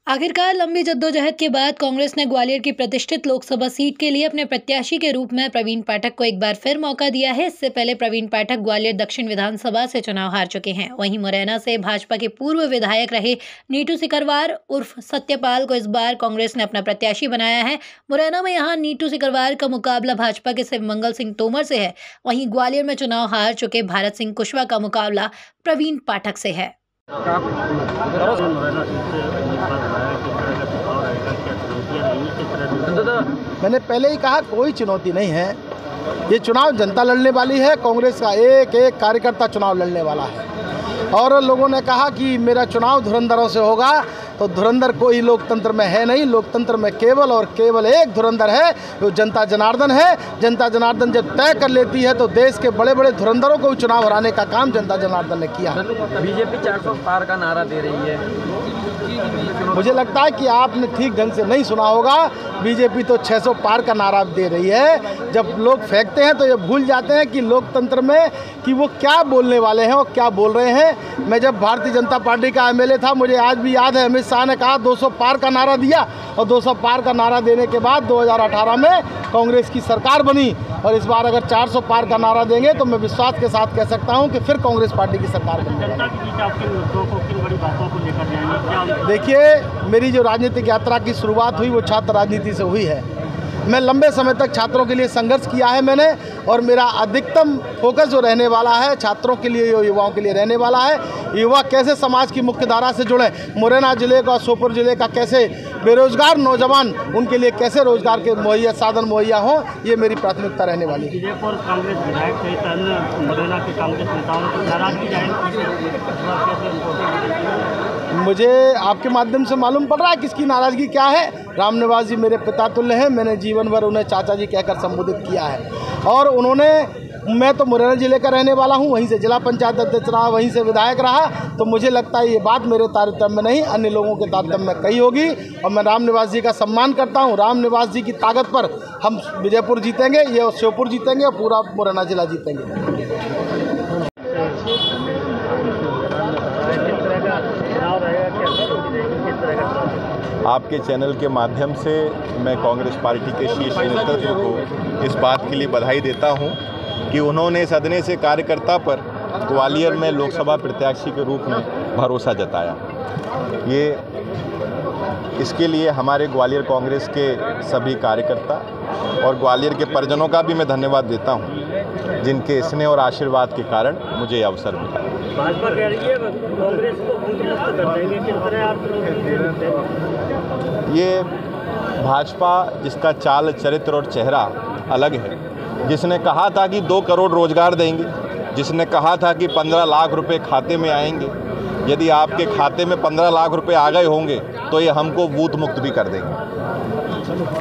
आखिरकार लंबी जद्दोजहद के बाद कांग्रेस ने ग्वालियर की प्रतिष्ठित लोकसभा सीट के लिए अपने प्रत्याशी के रूप में प्रवीण पाठक को एक बार फिर मौका दिया है। इससे पहले प्रवीण पाठक ग्वालियर दक्षिण विधानसभा से चुनाव हार चुके हैं। वहीं मुरैना से भाजपा के पूर्व विधायक रहे नीटू सिकरवार उर्फ सत्यपाल को इस बार कांग्रेस ने अपना प्रत्याशी बनाया है। मुरैना में यहाँ नीटू सिकरवार का मुकाबला भाजपा के शिवमंगल सिंह तोमर से है। वहीं ग्वालियर में चुनाव हार चुके भारत सिंह कुशवाहा का मुकाबला प्रवीण पाठक से है। मैंने पहले ही कहा, कोई चुनौती नहीं है। ये चुनाव जनता लड़ने वाली है। कांग्रेस का एक एक कार्यकर्ता चुनाव लड़ने वाला है। और लोगों ने कहा कि मेरा चुनाव धुरंधरों से होगा, तो धुरंधर कोई लोकतंत्र में है नहीं। लोकतंत्र में केवल और केवल एक धुरंधर है, जो जनता जनार्दन है। जनता जनार्दन जब तय कर लेती है तो देश के बड़े बड़े धुरंधरों को चुनाव हराने का काम जनता जनार्दन ने किया। बीजेपी 400 पार का नारा दे रही है। मुझे लगता है कि आपने ठीक ढंग से नहीं सुना होगा। बीजेपी तो 600 पार का नारा दे रही है। जब लोग फेंकते हैं तो ये भूल जाते हैं कि लोकतंत्र में कि वो क्या बोलने वाले हैं और क्या बोल रहे हैं। मैं जब भारतीय जनता पार्टी का एमएलए था, मुझे आज भी याद है, अमित शाह ने कहा 200 पार का नारा दिया, और 200 पार का नारा देने के बाद 2018 में कांग्रेस की सरकार बनी। और इस बार अगर 400 पार का नारा देंगे तो मैं विश्वास के साथ कह सकता हूं कि फिर कांग्रेस पार्टी की सरकार बनेगी। देखिए, मेरी जो राजनीतिक यात्रा की शुरुआत हुई वो छात्र राजनीति से हुई है। मैं लंबे समय तक छात्रों के लिए संघर्ष किया है मैंने, और मेरा अधिकतम फोकस जो रहने वाला है छात्रों के लिए, युवाओं के लिए रहने वाला है। युवा कैसे समाज की मुख्य धारा से जुड़े, मुरैना जिले का, श्योपुर जिले का कैसे बेरोजगार नौजवान, उनके लिए कैसे रोजगार के मुहैया साधन मुहैया हों, ये मेरी प्राथमिकता रहने वाली है। कांग्रेस विधायक सहित अन्य मुरैना के कांग्रेस नेताओं को नाराजगी जाहिर मुझे आपके माध्यम से मालूम पड़ रहा है किसकी नाराज़गी क्या है। रामनिवास जी मेरे पिता तुल्य हैं। मैंने जीवन भर उन्हें चाचा जी कहकर संबोधित किया है। और मैं तो मुरैना जिले का रहने वाला हूं, वहीं से जिला पंचायत अध्यक्ष रहा, वहीं से विधायक रहा। तो मुझे लगता है ये बात मेरे तारतम्य में नहीं, अन्य लोगों के तारतम्य में कही होगी। और मैं रामनिवास जी का सम्मान करता हूं। रामनिवास जी की ताकत पर हम विजयपुर जीतेंगे, ये श्योपुर जीतेंगे और पूरा मुरैना जिला जीतेंगे। आपके चैनल के माध्यम से मैं कांग्रेस पार्टी के शीर्ष नेतृत्व को इस बात के लिए बधाई देता हूं कि उन्होंने सदने से कार्यकर्ता पर ग्वालियर में लोकसभा प्रत्याशी के रूप में भरोसा जताया। इसके लिए हमारे ग्वालियर कांग्रेस के सभी कार्यकर्ता और ग्वालियर के परिजनों का भी मैं धन्यवाद देता हूं, जिनके स्नेह और आशीर्वाद के कारण मुझे ये अवसर मिला। भाजपा कह रही है कांग्रेस को मुक्त कर देंगे, किस तरह आप? ये भाजपा जिसका चाल चरित्र और चेहरा अलग है, जिसने कहा था कि 2 करोड़ रोजगार देंगे, जिसने कहा था कि 15 लाख रुपए खाते में आएंगे, यदि आपके खाते में 15 लाख रुपए आ गए होंगे तो ये हमको बूथ मुक्त भी कर देंगे।